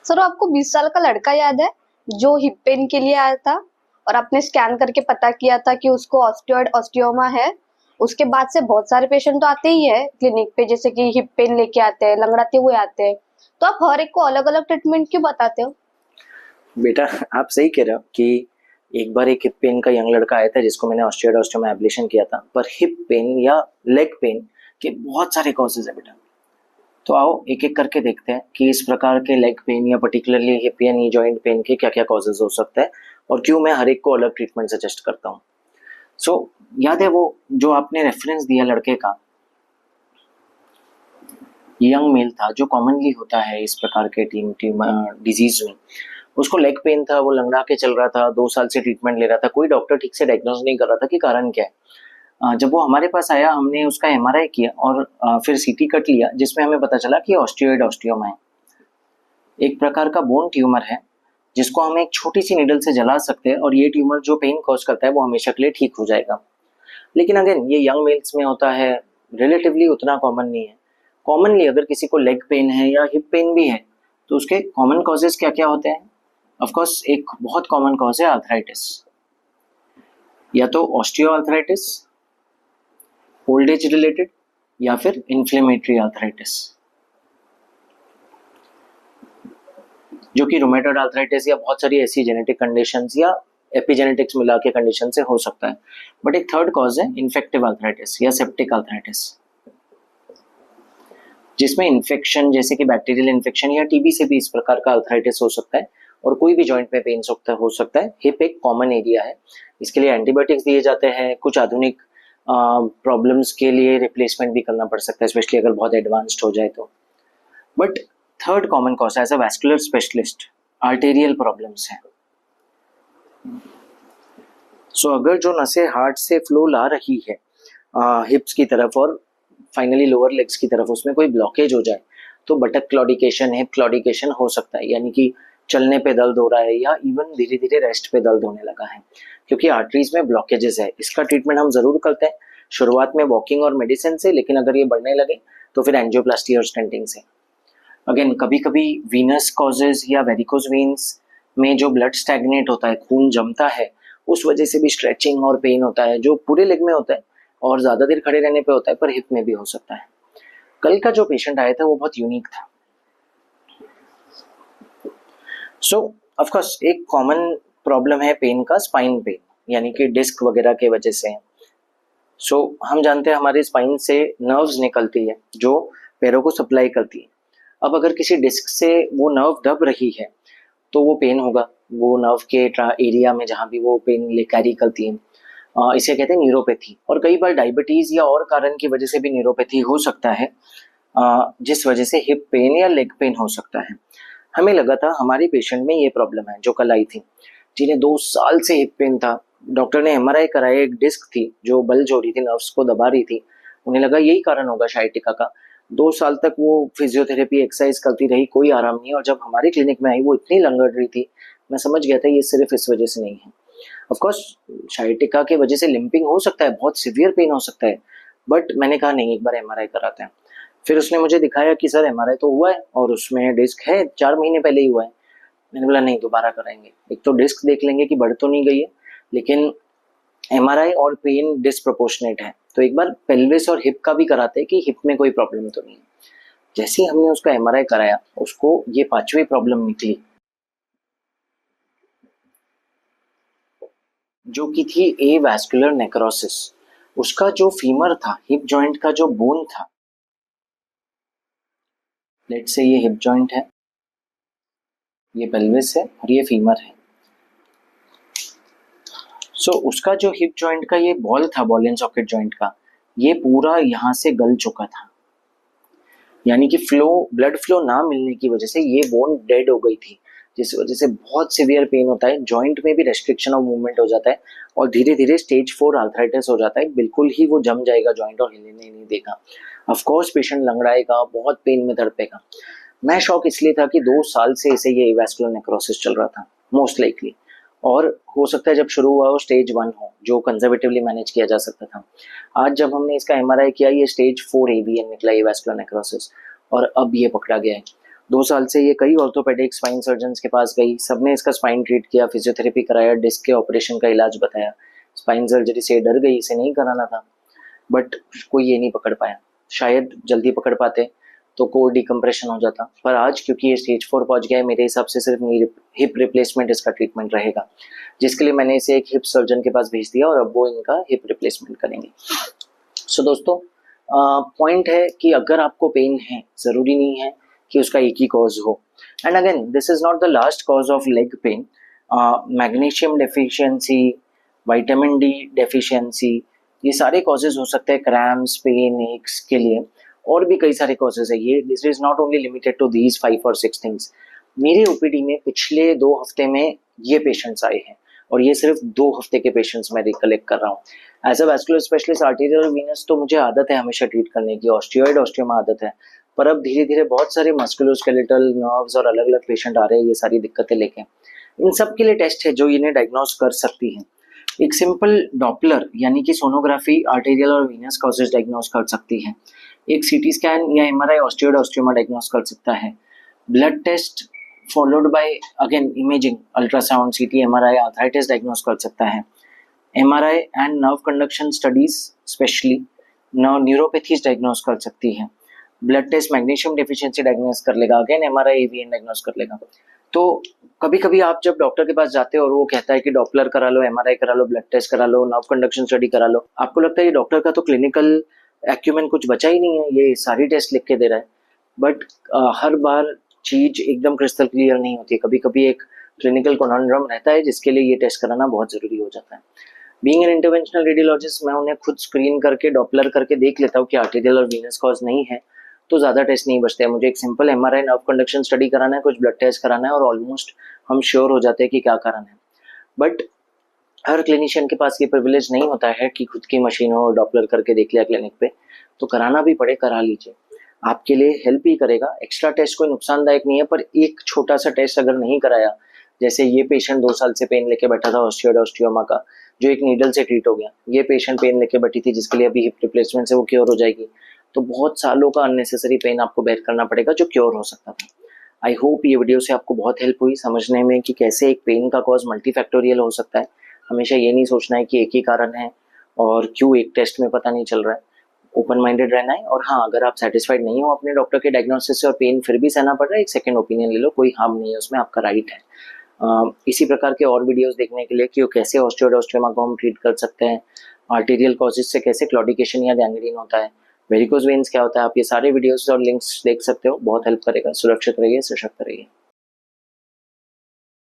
Sir आपको 20 साल का लड़का याद है जो हिप पेन के लिए आया था और आपने स्कैन करके पता किया था कि उसको ऑस्टियोइड ऑस्टियोमा है। उसके बाद से बहुत सारे पेशेंट तो आते ही है क्लिनिक पे, जैसे कि हिप पेन लेके आते हैं, लंगड़ाते हुए आते हैं। तो आप हर एक को अलग अलग ट्रीटमेंट क्यों बताते हो? बेटा, आप सही कह रहे हो कि एक बार एक हिप पेन का यंग लड़का आया था जिसको मैंने ऑस्टियोइड ऑस्टियोमा एब्लेशन किया था। पर हिप पेन या लेग पेन के बहुत सारे कॉजेज है बेटा। तो आओ एक एक करके देखते हैं कि इस प्रकार के लेग पेन या पर्टिकुलरली हिप या नी जॉइंट पेन के क्या क्या कॉजेज हो सकते हैं और क्यों मैं हर एक को अलग ट्रीटमेंट सजेस्ट करता हूँ। सो याद है वो जो आपने रेफरेंस दिया लड़के का, यंग मेल था जो कॉमनली होता है इस प्रकार के डिजीज में। उसको लेग पेन था, वो लंगड़ा के चल रहा था, 2 साल से ट्रीटमेंट ले रहा था, कोई डॉक्टर ठीक से डायग्नोज नहीं कर रहा था कि कारण क्या है। जब वो हमारे पास आया हमने उसका एमआरआई किया और फिर सीटी कट लिया जिसमें हमें पता चला कि ऑस्टियोइड ऑस्टियोमा है, एक प्रकार का बोन ट्यूमर है जिसको हम एक छोटी सी नीडल से जला सकते हैं और ये ट्यूमर जो पेन कॉज करता है वो हमेशा के लिए ठीक हो जाएगा। लेकिन अगेन ये यंग मेल्स में होता है, रिलेटिवली उतना कॉमन नहीं है। कॉमनली अगर किसी को लेग पेन है या हिप पेन भी है तो उसके कॉमन कॉजेज क्या क्या होते हैं? ऑफ कोर्स एक बहुत कॉमन कॉज है आर्थराइटिस, या तो osteo arthritis, old age related, या फिर इन्फ्लेमेटरी आर्थराइटिस जो कि रोमेटॉइड आर्थराइटिस या बहुत सारी ऐसी जेनेटिक कंडीशंस या एपिजेनेटिक्स मिला के कंडीशन से हो सकता है। बट एक थर्ड कॉज है इन्फेक्टिव आर्थराइटिस या सेप्टिक आर्थराइटिस, जिसमें इन्फेक्शन जैसे कि बैक्टीरियल इन्फेक्शन या टीबी से भी इस प्रकार का आर्थराइटिस हो सकता है और कोई भी जॉइंट में पेन हो सकता है। हिप एक कॉमन एरिया है, इसके लिए एंटीबायोटिक्स दिए जाते हैं, कुछ आधुनिक प्रॉब्लम्स के लिए रिप्लेसमेंट भी करना पड़ सकता है, स्पेशली अगर बहुत एडवांस्ड हो जाए तो। But third common cause as a vascular specialist arterial problems हैं। सो अगर जो नसें हार्ट से फ्लो ला रही है हिप्स की तरफ और फाइनली लोअर लेग्स की तरफ, उसमें कोई ब्लॉकेज हो जाए तो बटक क्लॉडिकेशन, हिप क्लॉडिकेशन हो सकता है, यानी कि चलने पे दर्द हो रहा है या इवन धीरे धीरे रेस्ट पे दर्द होने लगा है क्योंकि आर्टरीज में ब्लॉकेजेस है। इसका ट्रीटमेंट हम जरूर करते हैं शुरुआत में वॉकिंग और मेडिसिन से, लेकिन अगर ये बढ़ने लगे तो फिर एंजियोप्लास्टी और स्टेंटिंग से। अगेन कभी कभी वीनस कॉजेज या वेरिकोज वेन्स में जो ब्लड स्टैग्नेट होता है, खून जमता है, उस वजह से भी स्ट्रेचिंग और पेन होता है जो पूरे लेग में होता है और ज्यादा देर खड़े रहने पे होता है, पर हिप में भी हो सकता है। कल का जो पेशेंट आया था वो बहुत यूनिक था। सो ऑफ कोर्स एक कॉमन प्रॉब्लम है पेन का स्पाइन पेन, यानी कि डिस्क वगैरह के वजह से। सो हम जानते हैं हमारे स्पाइन से नर्व्स निकलती है जो पैरों को सप्लाई करती है। अब अगर किसी डिस्क से वो नर्व दब रही है तो वो पेन होगा, वो नर्व के एरिया में जहाँ भी वो पेन ले कैरी करती है। इसे कहते हैं न्यूरोपैथी, और कई बार डायबिटीज या और कारण की वजह से भी न्यूरोपैथी हो सकता है, जिस वजह से हिप पेन या लेग पेन हो सकता है। हमें लगा था हमारी पेशेंट में ये प्रॉब्लम है जो कल आई थी, जिन्हें 2 साल से हिप पेन था। डॉक्टर ने एमआरआई कराया, एक डिस्क थी जो बल्ज हो रही थी, नर्व्स को दबा रही थी। उन्हें लगा यही कारण होगा शायटिका का। 2 साल तक वो फिजियोथेरेपी एक्सरसाइज करती रही, कोई आराम नहीं, और जब हमारी क्लिनिक में आई वो इतनी लंगड़ रही थी, मैं समझ गया था ये सिर्फ इस वजह से नहीं है। ऑफ कोर्स शायटिका के वजह से लिंपिंग हो सकता है, बहुत सीवियर पेन हो सकता है, बट मैंने कहा नहीं, एक बार एमआरआई कराते हैं। फिर उसने मुझे दिखाया कि सर एमआरआई तो हुआ है और उसमें डिस्क है, 4 महीने पहले ही हुआ है। मैंने बोला नहीं, दोबारा कराएंगे, एक तो डिस्क देख लेंगे कि बढ़ तो नहीं गई है, लेकिन एमआरआई और पेन डिस्प्रोपोर्शनेट है, तो एक बार पेल्विस और हिप का भी कराते हैं कि हिप में कोई प्रॉब्लम तो नहीं है। जैसे ही हमने उसका एमआरआई कराया उसको ये 5वीं प्रॉब्लम निकली जो कि थी ए वैस्कुलर नेक्रोसिस। उसका जो फीमर था, हिप जॉइंट का जो बोन था, लेट्स से ये हिप जॉइंट है, ये पेल्विस है और ये फीमर है। सो उसका जो हिप जॉइंट का ये बॉल था, बॉल एंड सॉकेट जॉइंट का, ये पूरा यहाँ से गल चुका था, यानी कि ब्लड फ्लो ना मिलने की वजह से ये बोन डेड हो गई थी, जिस वजह से बहुत सीवियर पेन होता है, जॉइंट में भी रेस्ट्रिक्शन ऑफ मूवमेंट हो जाता है और धीरे धीरे स्टेज 4 आर्थराइटिस हो जाता है, बिल्कुल ही वो जम जाएगा जॉइंट और हिलने नहीं देगा। ऑफ कोर्स पेशेंट लंगड़ाएगा, बहुत पेन में तड़पेगा। मैं शॉक इसलिए था कि 2 साल से इसे ये वैस्कुलर नेक्रोसिस चल रहा था मोस्ट लाइकली, और हो सकता है जब शुरू हुआ वो स्टेज 1 हो जो कंजर्वेटिवली मैनेज किया जा सकता था। आज जब हमने इसका एमआरआई किया, ये स्टेज 4 एवीएन निकला, ये वैस्कुलर नेक्रोसिस, और अब ये पकड़ा गया है। 2 साल से ये कई ऑर्थोपेडिक स्पाइन सर्जन्स के पास गई, सबने इसका स्पाइन ट्रीट किया, फिजियोथेरेपी कराया, डिस्क के ऑपरेशन का इलाज बताया, स्पाइन सर्जरी से डर गई, इसे नहीं कराना था, बट कोई ये नहीं पकड़ पाया। शायद जल्दी पकड़ पाते तो कोर डिकम्प्रेशन हो जाता, पर आज क्योंकि ये स्टेज 4 पहुंच गया है, मेरे हिसाब से सिर्फ हिप रिप्लेसमेंट इसका ट्रीटमेंट रहेगा, जिसके लिए मैंने इसे एक हिप सर्जन के पास भेज दिया और अब वो इनका हिप रिप्लेसमेंट करेंगे। सो दोस्तों, पॉइंट है कि अगर आपको पेन है, ज़रूरी नहीं है कि उसका एक ही कॉज हो। And again, this is not the last cause of leg pain. Magnesium deficiency, vitamin D deficiency, ये सारे कॉजेज हो सकते हैं क्रैम्स, पेन, एक्स के लिए, और भी कई सारे कॉजेज है। ये this is not only limited to these 5 और 6 थिंग्स। मेरे ओपीडी में पिछले 2 हफ्ते में ये पेशेंट्स आए हैं, और ये सिर्फ 2 हफ्ते के पेशेंट्स मैं रिकलेक्ट कर रहा हूँ। As a vascular specialist arterial venous तो मुझे आदत है हमेशा ट्रीट करने की, ऑस्टियोइड ऑस्टियोमा आदत है, पर अब धीरे धीरे बहुत सारे मस्कुलोस्केलेटल, नर्व्स और अलग अलग पेशेंट आ रहे हैं ये सारी दिक्कतें लेके। इन सब के लिए टेस्ट है जो इन्हें डायग्नोज कर सकती है। एक सिंपल डॉपलर यानी कि सोनोग्राफी आर्टेरियल और वीनस कॉजेज डायग्नोज कर सकती है। एक सीटी स्कैन या एमआरआई ऑस्टियोइड ऑस्टियोमा डायग्नोज कर सकता है। Blood test followed by again imaging, ultrasound, CT, MRI, arthritis diagnose कर सकता है। MRI and nerve conduction studies specially neuropathies diagnose कर सकती है। Blood test magnesium deficiency diagnose कर लेगा, अगेन एमआरआई एवीएन डायग्नोज कर लेगा। तो कभी कभी आप जब डॉक्टर के पास जाते हो और वो कहता है कि डॉपलर करा लो, एमआरआई करा लो, ब्लड टेस्ट करा लो, नर्व कंडक्शन स्टडी करा लो, आपको लगता है ये डॉक्टर का तो क्लिनिकल एक्यूमेंट कुछ बचा ही नहीं है, ये सारी टेस्ट लिख के दे रहा है। बट हर बार चीज एकदम क्रिस्टल क्लियर नहीं होती है, कभी कभी एक क्लिनिकल कॉन्ड्रम रहता है जिसके लिए ये टेस्ट कराना बहुत जरूरी हो जाता है। बीइंग एन इंटरवेंशनल रेडियोलॉजिस्ट, मैं उन्हें खुद स्क्रीन करके डॉपलर करके देख लेता हूँ कि आर्टेरियल और वीनस कॉज नहीं है, तो ज़्यादा टेस्ट नहीं बचते हैं। मुझे एक simple MRI, nerve conduction study कराना है, कुछ ब्लड टेस्ट कराना है और ऑलमोस्ट हम श्योर हो जाते हैं कि क्या कारण है। बट हर क्लिनिशियन के पास ये प्रिविलेज नहीं होता है कि खुद की मशीन हो और डॉपलर करके देख लिया क्लिनिक पे, तो कराना भी पड़े, करा लीजिए, आपके लिए हेल्प ही करेगा। एक्स्ट्रा टेस्ट कोई नुकसानदायक नहीं है, पर एक छोटा सा टेस्ट अगर नहीं कराया, जैसे ये पेशेंट 2 साल से पेन लेके बैठा था ऑस्टियोइड ऑस्टियोमा का, जो एक नीडल से ट्रीट हो गया, ये पेशेंट पेन लेके बैठी थी जिसके लिए अभी हिप रिप्लेसमेंट से वो क्योर हो जाएगी, तो बहुत सालों का अननेसेसरी पेन आपको बेयर करना पड़ेगा जो क्योर हो सकता था। आई होप ये वीडियो से आपको बहुत हेल्प हुई समझने में कि कैसे एक पेन का कॉज मल्टीफैक्टोरियल हो सकता है। हमेशा ये नहीं सोचना है कि एक ही कारण है और क्यों एक टेस्ट में पता नहीं चल रहा है। ओपन माइंडेड रहना है, और हाँ, अगर आप सेटिस्फाइड नहीं हो अपने डॉक्टर के डायग्नोसिस से और पेन फिर भी सहना पड़ रहा है, एक सेकंड ओपिनियन ले लो, कोई हार्म नहीं है उसमें, आपका राइट है। इसी प्रकार के और वीडियोस देखने के लिए कि कैसे ऑस्टियोइड ऑस्टियोमा को हम ट्रीट कर सकते हैं, आर्टेरियल कॉजेज से कैसे क्लॉडिकेशन या गैंग्रीन होता है, वेरिकोज वेन्स क्या होता है, आप ये सारे वीडियोस और लिंक्स देख सकते हो, बहुत हेल्प करेगा। सुरक्षित रहिए, सशक्त रहिए।